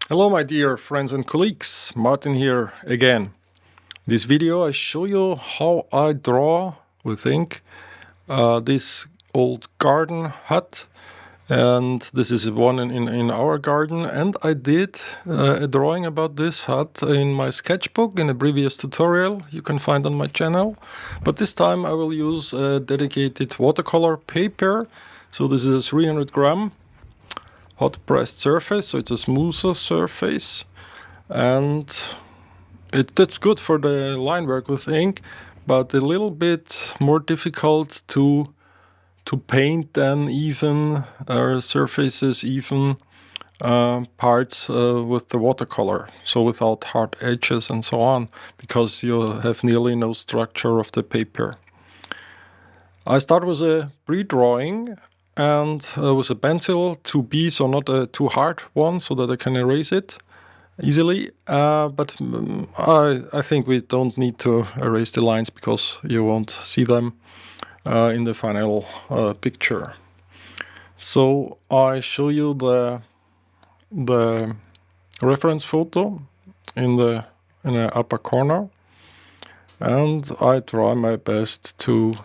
Hello my dear friends and colleagues, Martin here again. This video I show you how I draw with ink this old garden hut, and this is one in our garden, and I did a drawing about this hut in my sketchbook in a previous tutorial you can find on my channel, but this time I will use a dedicated watercolor paper. So this is a 300 gram hot pressed surface, so it's a smoother surface, and it's good for the line work with ink, but a little bit more difficult to paint than even surfaces, even parts with the watercolor, so without hard edges and so on, because you have nearly no structure of the paper. I start with a pre-drawing and with a pencil 2B, so not a too hard one, so that I can erase it easily. But I think we don't need to erase the lines because you won't see them in the final picture. So I show you the reference photo in the upper corner, and I try my best to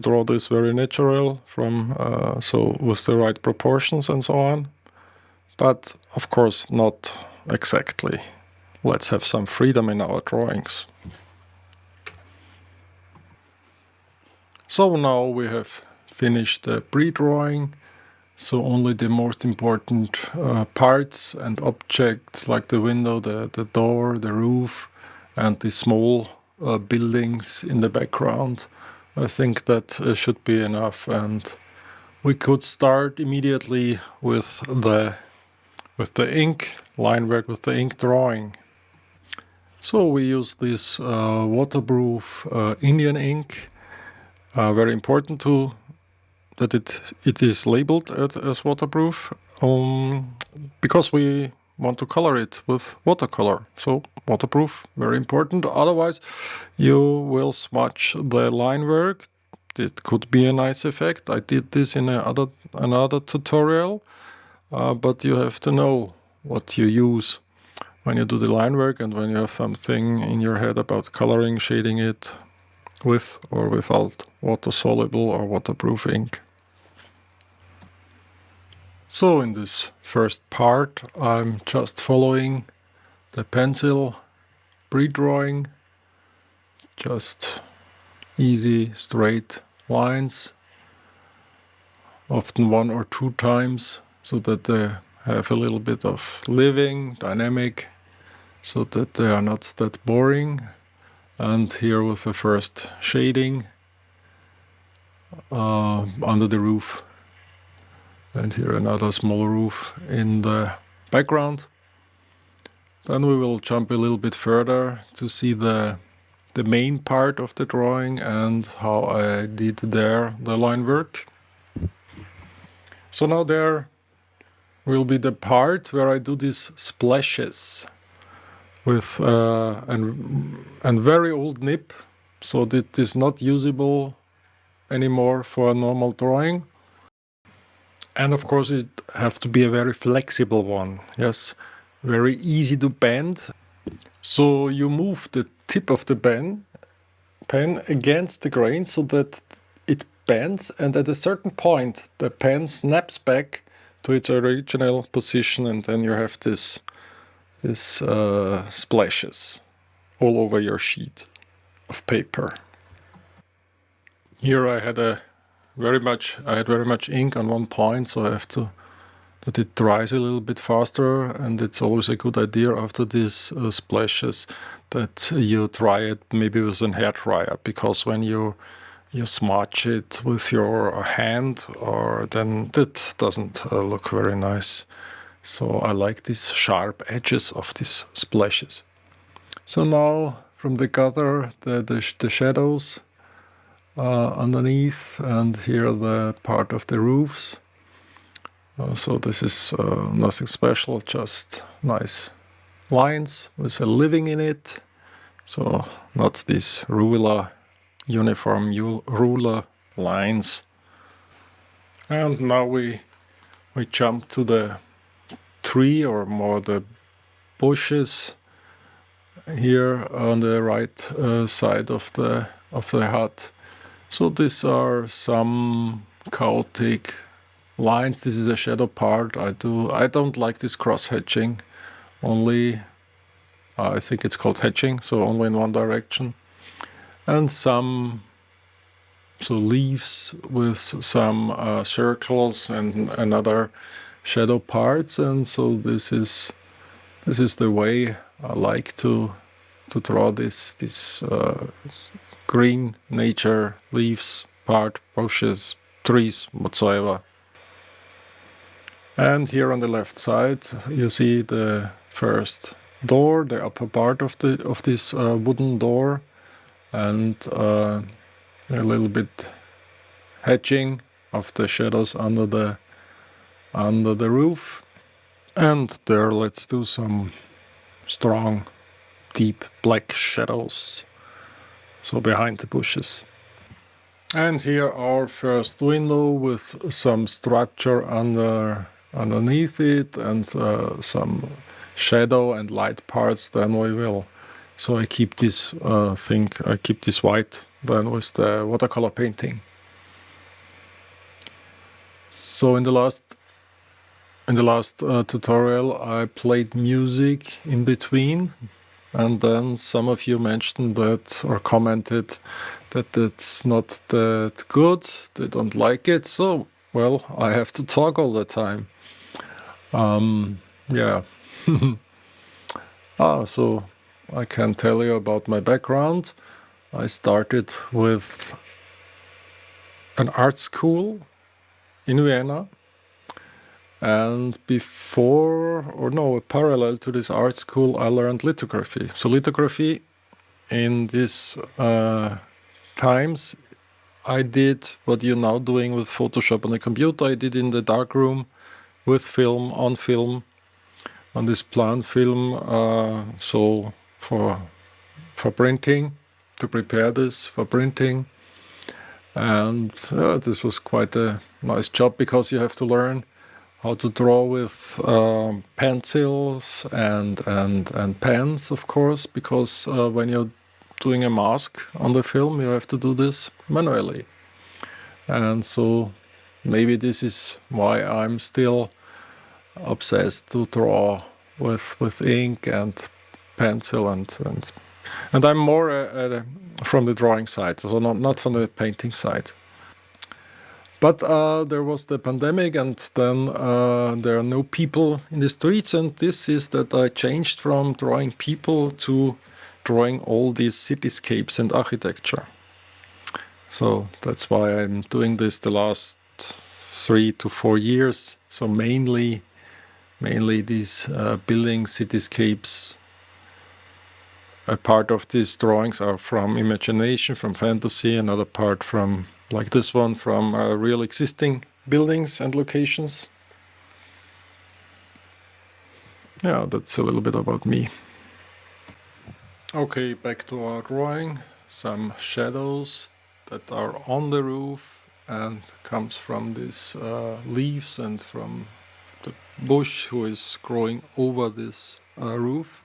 draw this very natural, from so with the right proportions and so on, but of course not exactly. Let's have some freedom in our drawings. So now we have finished the pre-drawing, so only the most important parts and objects like the window, the door, the roof, and the small buildings in the background. I think that should be enough, and we could start immediately with the ink line work, with the ink drawing. So we use this waterproof Indian ink. Very important that it is labeled as waterproof, because we want to color it with watercolor. So waterproof, very important. Otherwise you will smudge the line work. It could be a nice effect. I did this in another tutorial, but you have to know what you use when you do the line work and when you have something in your head about coloring, shading it with or without water-soluble or waterproof ink. So in this first part I'm just following the pencil pre-drawing, just easy straight lines, often 1 or 2 times, so that they have a little bit of living, dynamic, so that they are not that boring. And here with the first shading under the roof, and here another small roof in the background. Then we will jump a little bit further to see the main part of the drawing and how I did there the line work. So now there will be the part where I do these splashes with a very old nib, so that it is not usable anymore for a normal drawing. And of course it have to be a very flexible one, yes, very easy to bend. So you move the tip of the pen against the grain so that it bends, and at a certain point the pen snaps back to its original position, and then you have this splashes all over your sheet of paper. Here I had very much ink on one point, so I have to that it dries a little bit faster, and it's always a good idea after these splashes that you dry it maybe with a hair dryer, because when you smudge it with your hand, or then that doesn't look very nice. So I like these sharp edges of these splashes. So now from the gutter, the shadows underneath, and here the part of the roofs. So this is nothing special, just nice lines with a living in it. So not these uniform ruler lines. And now we jump to tree, or more the bushes here on the right side of the hut. So these are some chaotic lines. This is a shadow part. I don't like this cross hatching. Only I think it's called hatching, so only in one direction. And some leaves with some circles and other shadow parts. And so this is the way I like to draw this green nature, leaves, part, bushes, trees, whatsoever. And here on the left side you see the first door, the upper part of this wooden door, and a little bit hatching of the shadows under the roof. And there, let's do some strong, deep black shadows, so behind the bushes. And here our first window with some structure underneath it, and some shadow and light parts. Then we will. So I keep this I keep this white then with the watercolor painting. So in the last tutorial I played music in between, and then some of you mentioned that, or commented that it's not that good, they don't like it. So, well, I have to talk all the time. Yeah. So I can tell you about my background. I started with an art school in Vienna, and parallel to this art school, I learned lithography. So lithography in these times, I did what you're now doing with Photoshop on the computer. I did in the darkroom with film, on this plan film. So for printing, to prepare this for printing. And this was quite a nice job, because you have to learn how to draw with pencils and pens, of course, because when you're doing a mask on the film, you have to do this manually. And so maybe this is why I'm still obsessed to draw with ink and pencil, and I'm more from the drawing side, so not from the painting side. But there was the pandemic, and then there are no people in the streets, and this is that I changed from drawing people to drawing all these cityscapes and architecture. So that's why I'm doing this the last 3 to 4 years. So mainly these building cityscapes. A part of these drawings are from imagination, from fantasy, another part from, like this one, from real existing buildings and locations. Yeah, that's a little bit about me. Okay, back to our drawing. Some shadows that are on the roof and comes from these leaves and from the bush who is growing over this roof.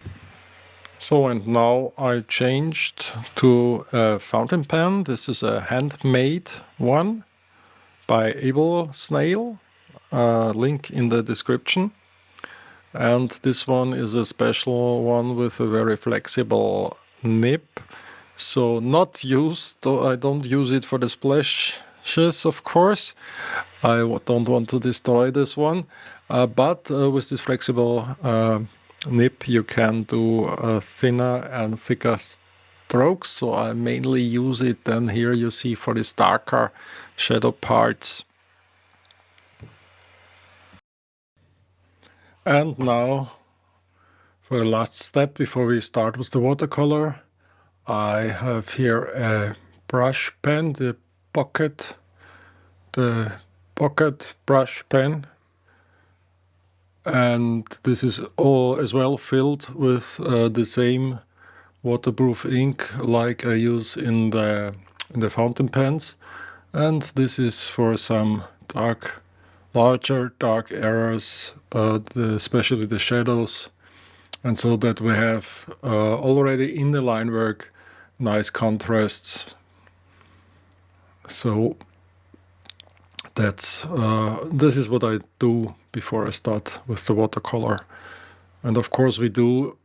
So, and now I changed to a fountain pen. This is a handmade one by Abel Snail, link in the description. And this one is a special one with a very flexible nib. So not used, I don't use it for the splashes, of course. I don't want to destroy this one. But with this flexible nib you can do thinner and thicker strokes. So I mainly use it then here you see for these darker shadow parts. And now for the last step before we start with the watercolor, I have here a brush pen, the pocket brush pen, and this is all as well filled with the same waterproof ink like I use in the fountain pens, and this is for some dark larger dark areas, especially the shadows, and so that we have already in the line work nice contrasts. So that's this is what I do before I start with the watercolor. And of course we do,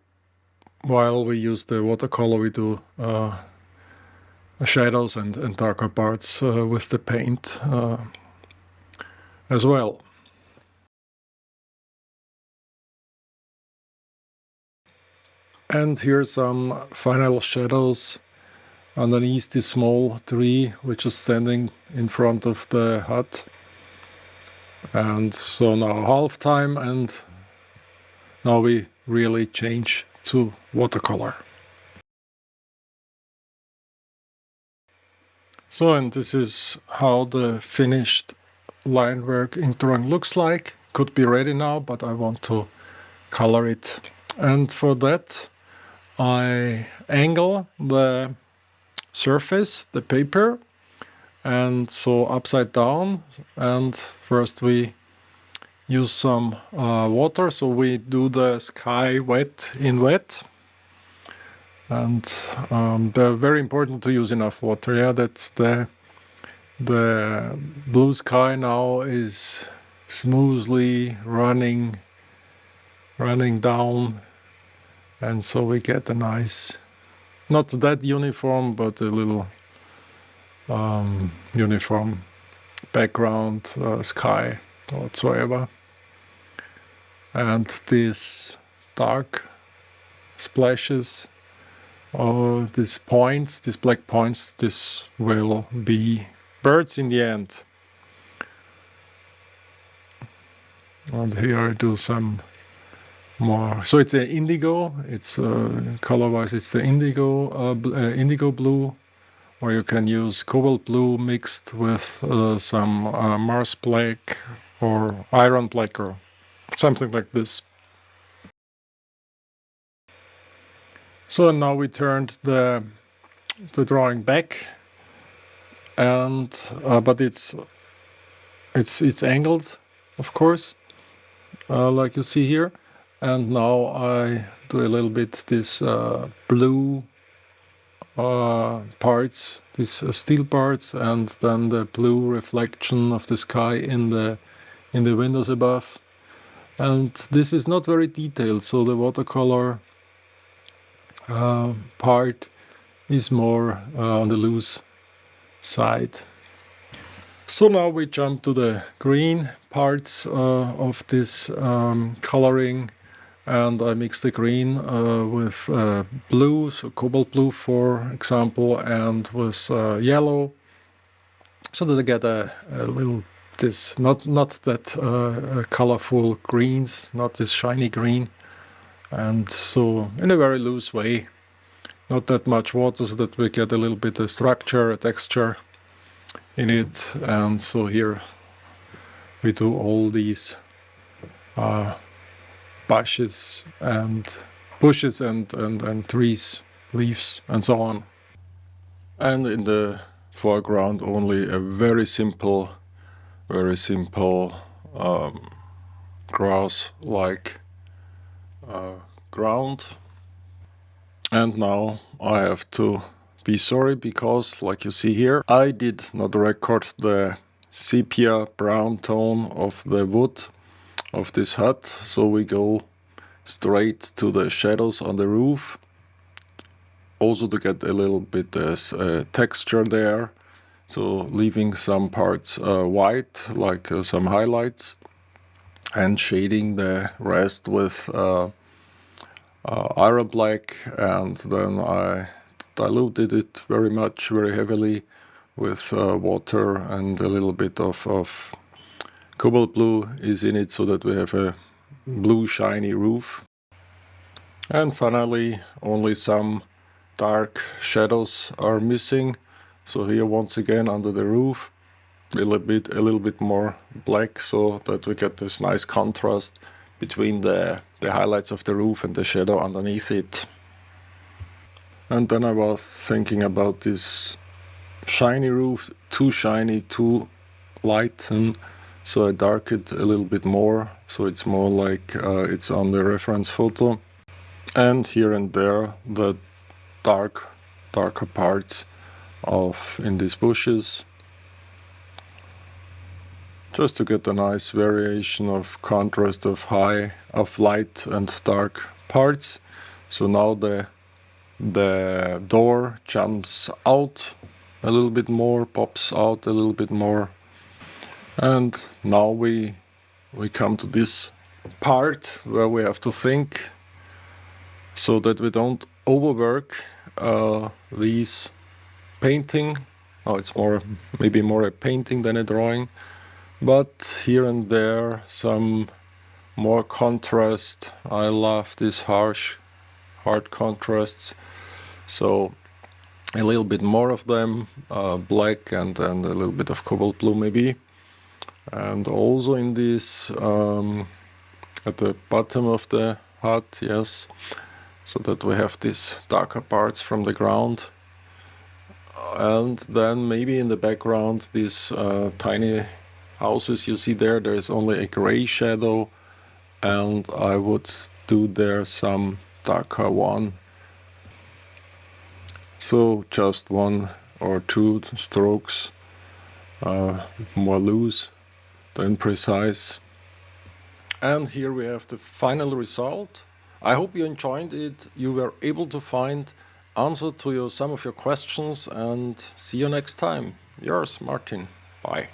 while we use the watercolor, we do shadows and darker parts with the paint as well. And here's some final shadows underneath this small tree which is standing in front of the hut. And so now half time, and now we really change to watercolor. So, and this is how the finished line work ink drawing looks like. Could be ready now, but I want to color it. And for that I angle the surface, the paper, and so upside down. And first we use some water, so we do the sky wet in wet. And they're very important to use enough water. Yeah, that's the blue sky now is smoothly running down, and so we get a nice, not that uniform, but a little uniform background sky whatsoever. And these dark splashes, or these points, these black points, this will be birds in the end. And here I do some more. So it's an indigo. It's color-wise, it's the indigo blue, or you can use cobalt blue mixed with some Mars black or iron black or something like this. So now we turned the drawing back, and but it's angled, of course, like you see here. And now I do a little bit this blue parts, these steel parts, and then the blue reflection of the sky in the windows above. And this is not very detailed, so the watercolor part is more on the loose side. So now we jump to the green parts of this coloring, and I mix the green with blue, so cobalt blue for example, and with yellow, so that I get a little, this not that colorful greens, not this shiny green, and so in a very loose way, not that much water, so that we get a little bit of structure, a texture in it. And so here we do all these bushes and trees, leaves, and so on. And in the foreground only a very simple grass-like ground. And now I have to be sorry, because like you see here, I did not record the sepia brown tone of the wood of this hut, so we go straight to the shadows on the roof, also to get a little bit texture there, so leaving some parts white, like some highlights, and shading the rest with iron black. And then I diluted it very heavily with water, and a little bit of cobalt blue is in it, so that we have a blue shiny roof. And finally only some dark shadows are missing, so here once again under the roof a little bit more black, so that we get this nice contrast between the highlights of the roof and the shadow underneath it. And then I was thinking about this shiny roof, too shiny, too light, and so I dark it a little bit more, so it's more like it's on the reference photo. And here and there the darker parts of in these bushes, just to get a nice variation of contrast of light and dark parts. So now the door jumps out a little bit more, pops out a little bit more. And now we come to this part where we have to think so that we don't overwork these painting. Oh, it's maybe more a painting than a drawing, but here and there some more contrast. I love these hard contrasts, so a little bit more of them, black and a little bit of cobalt blue maybe. And also in this at the bottom of the hut, yes, so that we have these darker parts from the ground. And then maybe in the background these tiny houses you see there is only a gray shadow, and I would do there some darker one. So just one or two strokes, more loose than precise. And here we have the final result. I hope you enjoyed it. You were able to find answer to some of your questions, and see you next time. Yours, Martin. Bye.